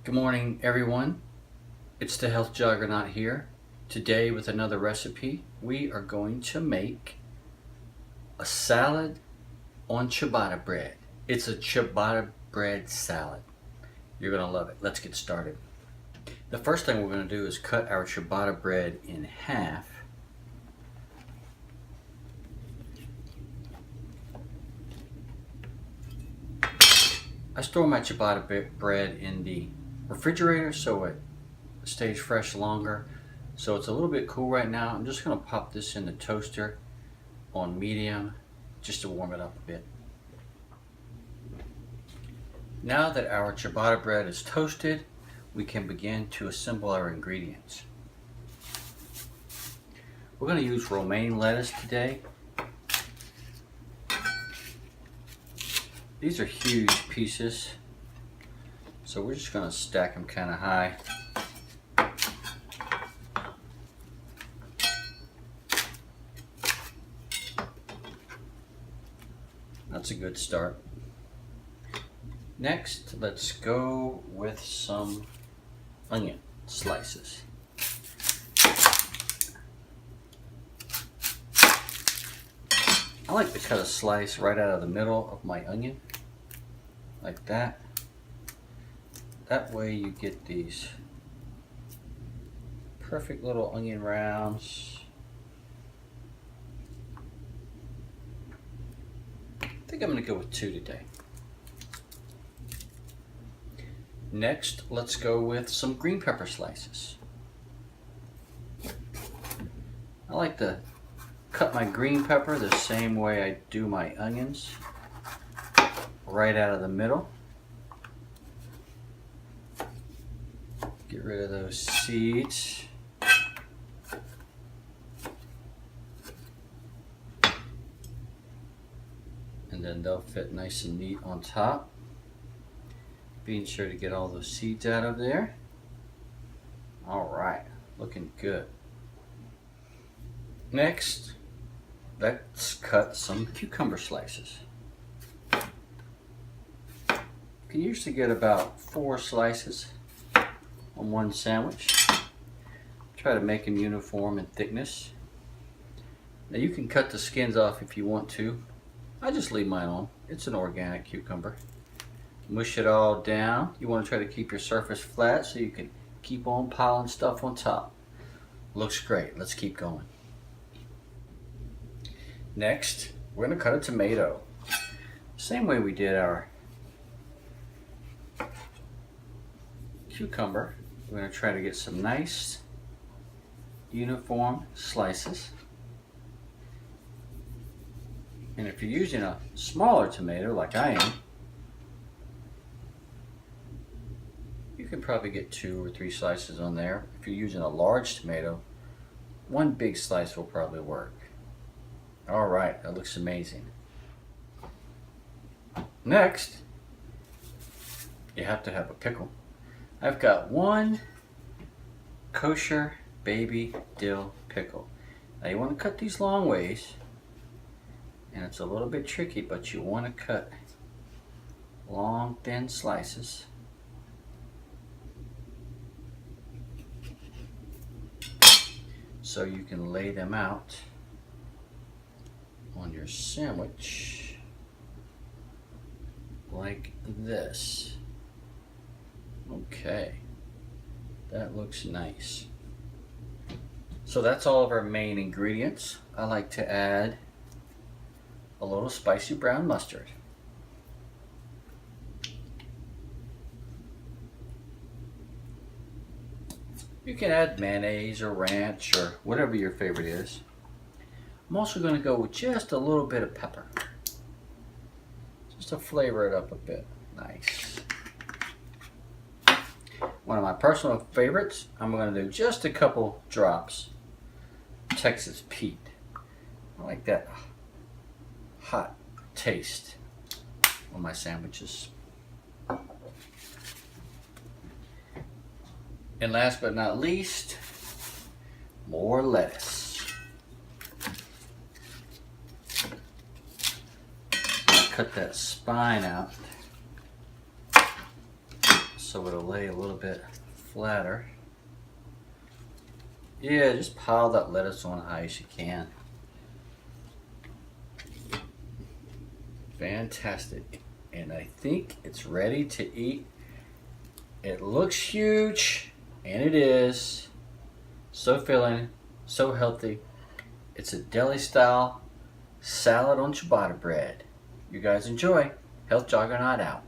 Good morning, everyone. It's the Health Juggernaut here. Today with another recipe, we are going to make a salad on ciabatta bread. It's a ciabatta bread salad. You're gonna love it. Let's get started. The first thing we're gonna do is cut our ciabatta bread in half. I store my ciabatta bread in the refrigerator so it stays fresh longer. So it's a little bit cool right now. I'm just going to pop this in the toaster on medium just to warm it up a bit. Now that our ciabatta bread is toasted, we can begin to assemble our ingredients. We're going to use romaine lettuce today. These are huge pieces, so we're just going to stack them kind of high. That's a good start. Next, let's go with some onion slices. I like to cut a slice right out of the middle of my onion, like that. That way you get these perfect little onion rounds. I think I'm going to go with 2 today. Next, let's go with some green pepper slices. I like to cut my green pepper the same way I do my onions, right out of the middle. Get rid of those seeds. And then they'll fit nice and neat on top. Being sure to get all those seeds out of there. All right, looking good. Next, let's cut some cucumber slices. You can usually get about 4 slices on one sandwich. Try to make them uniform in thickness. Now you can cut the skins off if you want to. I just leave mine on. It's an organic cucumber. Mush it all down. You want to try to keep your surface flat so you can keep on piling stuff on top. Looks great. Let's keep going. Next, we're going to cut a tomato. Same way we did our cucumber. We're going to try to get some nice uniform slices. And if you're using a smaller tomato like I am, you can probably get 2 or 3 slices on there. If you're using a large tomato, 1 big slice will probably work. All right, that looks amazing. Next, you have to have a pickle. I've got 1 kosher baby dill pickle. Now you want to cut these long ways, and it's a little bit tricky, but you want to cut long, thin slices. So you can lay them out on your sandwich like this. Okay, that looks nice. So that's all of our main ingredients. I like to add a little spicy brown mustard. You can add mayonnaise or ranch or whatever your favorite is. I'm also going to go with just a little bit of pepper, just to flavor it up a bit. Nice. One of my personal favorites, I'm going to do just a couple drops Texas Pete. I like that hot taste on my sandwiches. And last but not least, more lettuce. Cut that spine out so it'll lay a little bit flatter. Yeah, just pile that lettuce on high as you can. Fantastic. And I think it's ready to eat. It looks huge, and it is. So filling, so healthy. It's a deli-style salad on ciabatta bread. You guys enjoy. Health Juggernaut out.